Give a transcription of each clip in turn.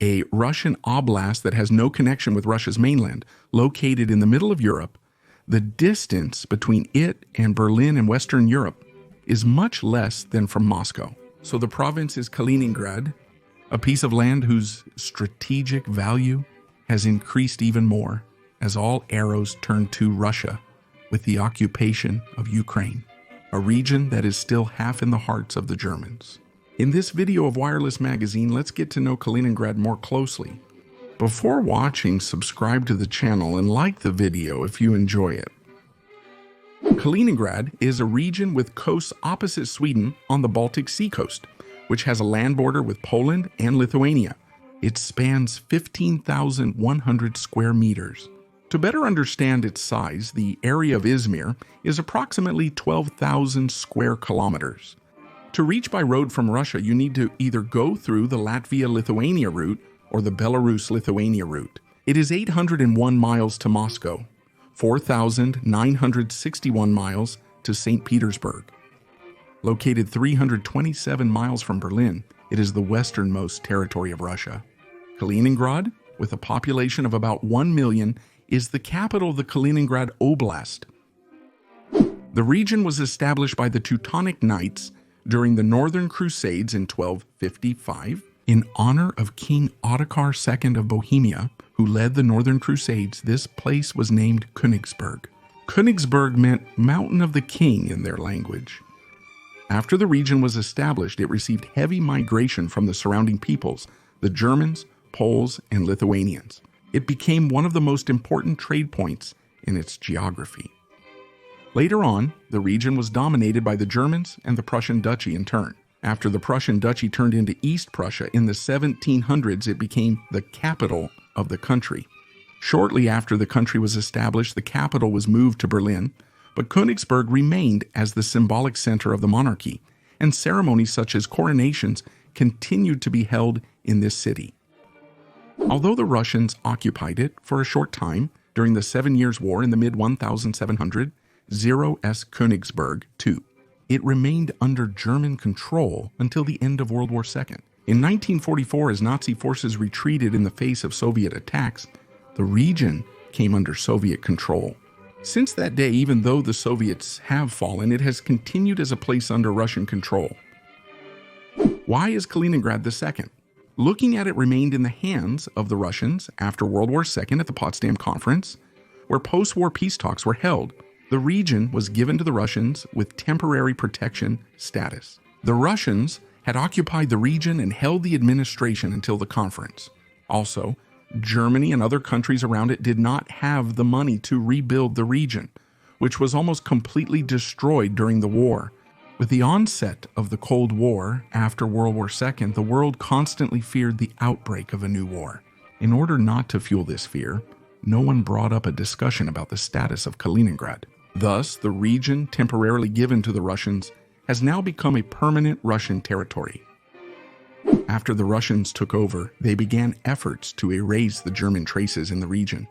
a Russian oblast that has no connection with Russia's mainland, located in the middle of Europe. The distance between it and Berlin in Western Europe is much less than from Moscow. So the province is Kaliningrad, a piece of land whose strategic value has increased even more as all arrows turn to Russia with the occupation of Ukraine, a region that is still half in the hearts of the Germans. In this video of Wireless Magazine, let's get to know Kaliningrad more closely. Before watching, subscribe to the channel and like the video if you enjoy it. Kaliningrad is a region with coasts opposite Sweden on the Baltic Sea coast, which has a land border with Poland and Lithuania. It spans 15,100 square meters. To better understand its size, the area of Izmir is approximately 12,000 square kilometers. To reach by road from Russia, you need to either go through the Latvia-Lithuania route or the Belarus-Lithuania route. It is 801 miles to Moscow, 4,961 miles to St. Petersburg. Located 327 miles from Berlin, it is the westernmost territory of Russia. Kaliningrad, with a population of about 1 million, is the capital of the Kaliningrad Oblast. The region was established by the Teutonic Knights during the Northern Crusades in 1255. In honor of King Ottokar II of Bohemia, who led the Northern Crusades, this place was named Königsberg. Königsberg meant Mountain of the King in their language. After the region was established, it received heavy migration from the surrounding peoples, the Germans, Poles, and Lithuanians. It became one of the most important trade points in its geography. Later on, the region was dominated by the Germans and the Prussian Duchy in turn. After the Prussian Duchy turned into East Prussia in the 1700s, it became the capital of the country. Shortly after the country was established, the capital was moved to Berlin, but Königsberg remained as the symbolic center of the monarchy, and ceremonies such as coronations continued to be held in this city. Although the Russians occupied it for a short time during the 7 Years' War in the mid-1700s, Königsberg II, it remained under German control until the end of World War II. In 1944, as Nazi forces retreated in the face of Soviet attacks, the region came under Soviet control. Since that day, even though the Soviets have fallen, it has continued as a place under Russian control. Why is Kaliningrad the second? Looking at it remained in the hands of the Russians after World War II at the Potsdam Conference, where post-war peace talks were held. The region was given to the Russians with temporary protection status. The Russians had occupied the region and held the administration until the conference. Also, Germany and other countries around it did not have the money to rebuild the region, which was almost completely destroyed during the war. With the onset of the Cold War after World War II, the world constantly feared the outbreak of a new war. In order not to fuel this fear, no one brought up a discussion about the status of Kaliningrad. Thus, the region temporarily given to the Russians has now become a permanent Russian territory. After the Russians took over, they began efforts to erase the German traces in the region.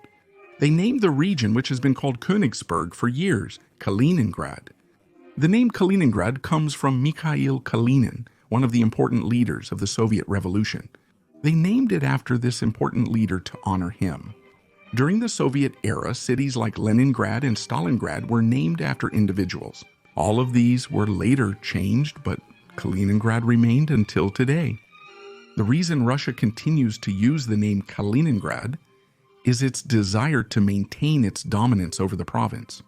They named the region, which has been called Königsberg for years, Kaliningrad. The name Kaliningrad comes from Mikhail Kalinin, one of the important leaders of the Soviet Revolution. They named it after this important leader to honor him. During the Soviet era, cities like Leningrad and Stalingrad were named after individuals. All of these were later changed, but Kaliningrad remained until today. The reason Russia continues to use the name Kaliningrad is its desire to maintain its dominance over the province.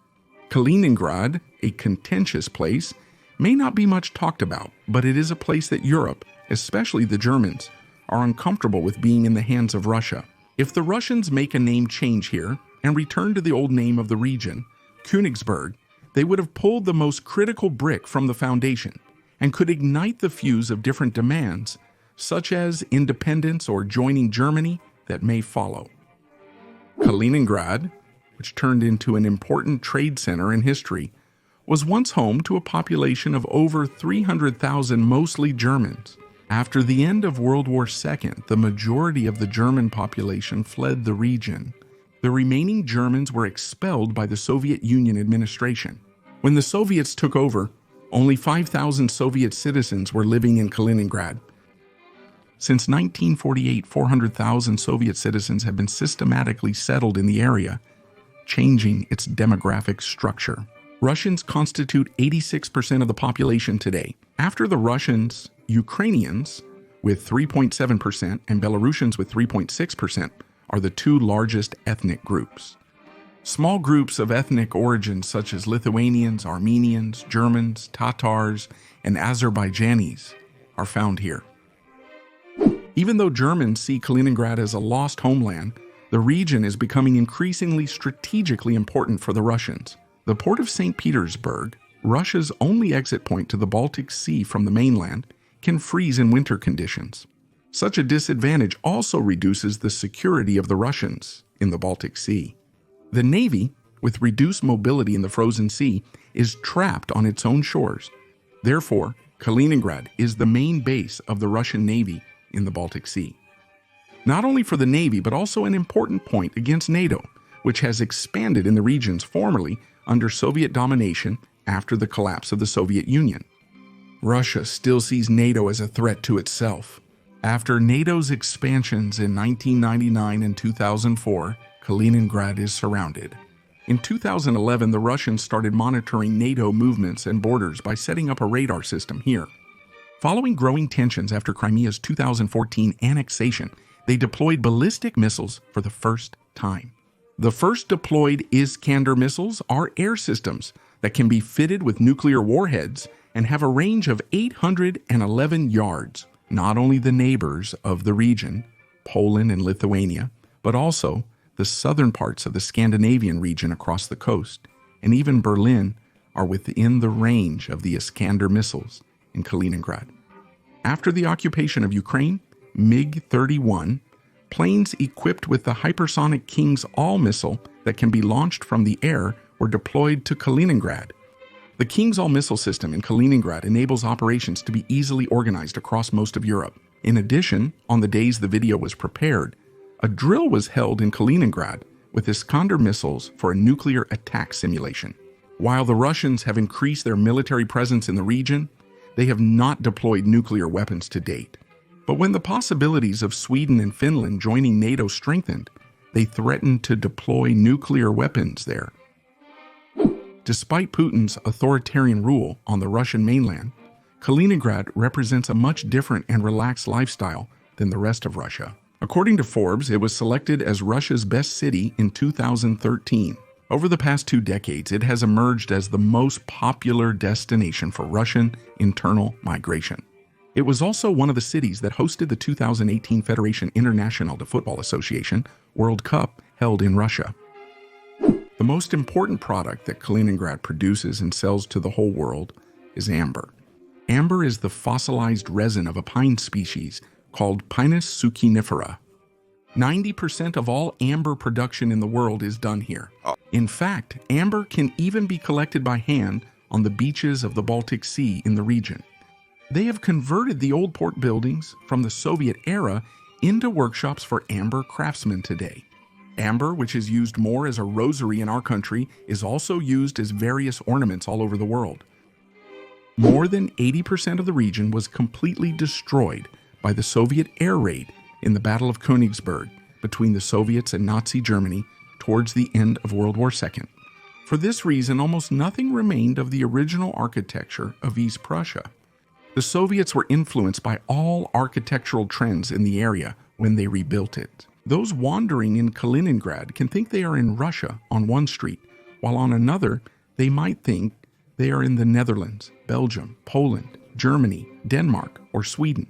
Kaliningrad, a contentious place, may not be much talked about, but it is a place that Europe, especially the Germans, are uncomfortable with being in the hands of Russia. If the Russians make a name change here and return to the old name of the region, Königsberg, they would have pulled the most critical brick from the foundation and could ignite the fuse of different demands, such as independence or joining Germany, that may follow. Kaliningrad, which turned into an important trade center in history, was once home to a population of over 300,000 mostly Germans. After the end of World War II, the majority of the German population fled the region. The remaining Germans were expelled by the Soviet Union administration. When the Soviets took over, only 5,000 Soviet citizens were living in Kaliningrad. Since 1948, 400,000 Soviet citizens have been systematically settled in the area, changing its demographic structure. Russians constitute 86% of the population today. After the Russians, Ukrainians, with 3.7%, and Belarusians with 3.6%, are the two largest ethnic groups. Small groups of ethnic origins such as Lithuanians, Armenians, Germans, Tatars, and Azerbaijanis are found here. Even though Germans see Kaliningrad as a lost homeland, the region is becoming increasingly strategically important for the Russians. The port of St. Petersburg, Russia's only exit point to the Baltic Sea from the mainland, can freeze in winter conditions. Such a disadvantage also reduces the security of the Russians in the Baltic Sea. The Navy, with reduced mobility in the frozen sea, is trapped on its own shores. Therefore, Kaliningrad is the main base of the Russian Navy in the Baltic Sea. Not only for the Navy, but also an important point against NATO, which has expanded in the regions formerly under Soviet domination after the collapse of the Soviet Union. Russia still sees NATO as a threat to itself. After NATO's expansions in 1999 and 2004, Kaliningrad is surrounded. In 2011, the Russians started monitoring NATO movements and borders by setting up a radar system here. Following growing tensions after Crimea's 2014 annexation, they deployed ballistic missiles for the first time. The first deployed Iskander missiles are air systems that can be fitted with nuclear warheads and have a range of 811 yards. Not only the neighbors of the region, Poland and Lithuania, but also the southern parts of the Scandinavian region across the coast, and even Berlin, are within the range of the Iskander missiles in Kaliningrad. After the occupation of Ukraine, MiG-31, planes equipped with the hypersonic King's All missile that can be launched from the air were deployed to Kaliningrad. The King's All missile system in Kaliningrad enables operations to be easily organized across most of Europe. In addition, on the days the video was prepared, a drill was held in Kaliningrad with Iskander missiles for a nuclear attack simulation. While the Russians have increased their military presence in the region, they have not deployed nuclear weapons to date. But when the possibilities of Sweden and Finland joining NATO strengthened, they threatened to deploy nuclear weapons there. Despite Putin's authoritarian rule on the Russian mainland, Kaliningrad represents a much different and relaxed lifestyle than the rest of Russia. According to Forbes, it was selected as Russia's best city in 2013. Over the past 2 decades, it has emerged as the most popular destination for Russian internal migration. It was also one of the cities that hosted the 2018 Federation International de Football Association World Cup held in Russia. The most important product that Kaliningrad produces and sells to the whole world is amber. Amber is the fossilized resin of a pine species called Pinus sucinifera. 90% of all amber production in the world is done here. In fact, amber can even be collected by hand on the beaches of the Baltic Sea in the region. They have converted the old port buildings from the Soviet era into workshops for amber craftsmen today. Amber, which is used more as a rosary in our country, is also used as various ornaments all over the world. More than 80% of the region was completely destroyed by the Soviet air raid in the Battle of Königsberg between the Soviets and Nazi Germany towards the end of World War II. For this reason, almost nothing remained of the original architecture of East Prussia. The Soviets were influenced by all architectural trends in the area when they rebuilt it. Those wandering in Kaliningrad can think they are in Russia on one street, while on another they might think they are in the Netherlands, Belgium, Poland, Germany, Denmark, or Sweden.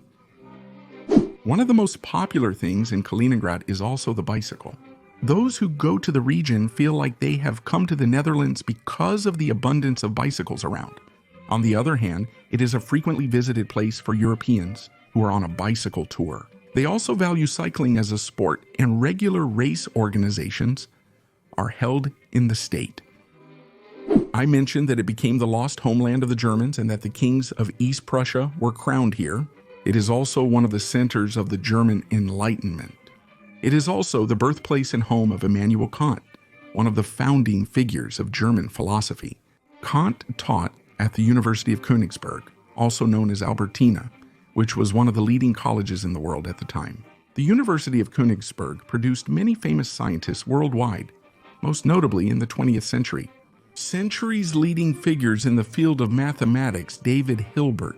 One of the most popular things in Kaliningrad is also the bicycle. Those who go to the region feel like they have come to the Netherlands because of the abundance of bicycles around. On the other hand, it is a frequently visited place for Europeans who are on a bicycle tour. They also value cycling as a sport, and regular race organizations are held in the state. I mentioned that it became the lost homeland of the Germans and that the kings of East Prussia were crowned here. It is also one of the centers of the German Enlightenment. It is also the birthplace and home of Immanuel Kant, one of the founding figures of German philosophy. Kant taught at the University of Königsberg, also known as Albertina, which was one of the leading colleges in the world at the time. The University of Königsberg produced many famous scientists worldwide, most notably in the 20th century. Centuries leading figures in the field of mathematics, David Hilbert.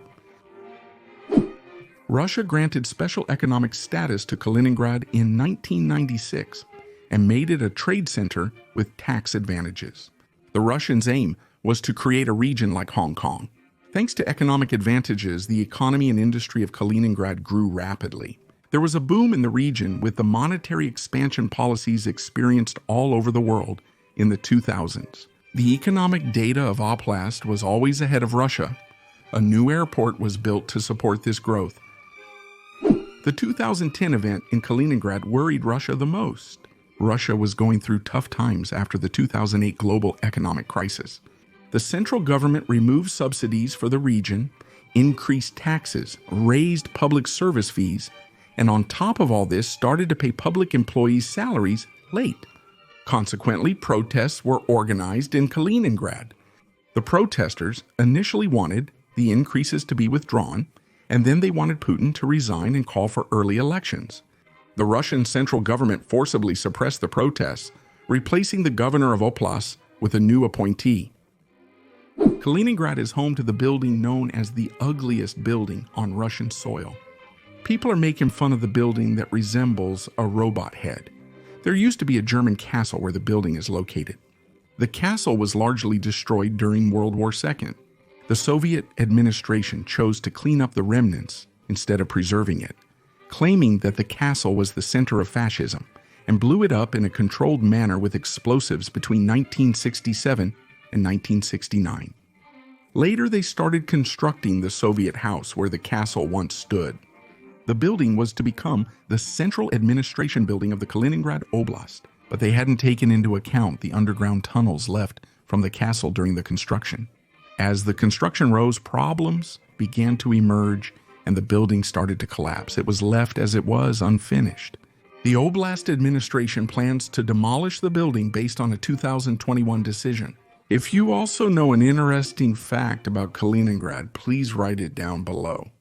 Russia granted special economic status to Kaliningrad in 1996 and made it a trade center with tax advantages. The Russians' aim was to create a region like Hong Kong. Thanks to economic advantages, the economy and industry of Kaliningrad grew rapidly. There was a boom in the region with the monetary expansion policies experienced all over the world in the 2000s. The economic data of Oblast was always ahead of Russia. A new airport was built to support this growth. The 2010 event in Kaliningrad worried Russia the most. Russia was going through tough times after the 2008 global economic crisis. The central government removed subsidies for the region, increased taxes, raised public service fees, and on top of all this, started to pay public employees' salaries late. Consequently, protests were organized in Kaliningrad. The protesters initially wanted the increases to be withdrawn, and then they wanted Putin to resign and call for early elections. The Russian central government forcibly suppressed the protests, replacing the governor of Oblast with a new appointee. Kaliningrad is home to the building known as the ugliest building on Russian soil. People are making fun of the building that resembles a robot head. There used to be a German castle where the building is located. The castle was largely destroyed during World War II. The Soviet administration chose to clean up the remnants instead of preserving it, claiming that the castle was the center of fascism, and blew it up in a controlled manner with explosives between 1967 and 1969. Later, they started constructing the Soviet house where the castle once stood. The building was to become the central administration building of the Kaliningrad Oblast, but they hadn't taken into account the underground tunnels left from the castle during the construction. As the construction rose, problems began to emerge and the building started to collapse. It was left as it was, unfinished. The Oblast administration plans to demolish the building based on a 2021 decision. If you also know an interesting fact about Kaliningrad, please write it down below.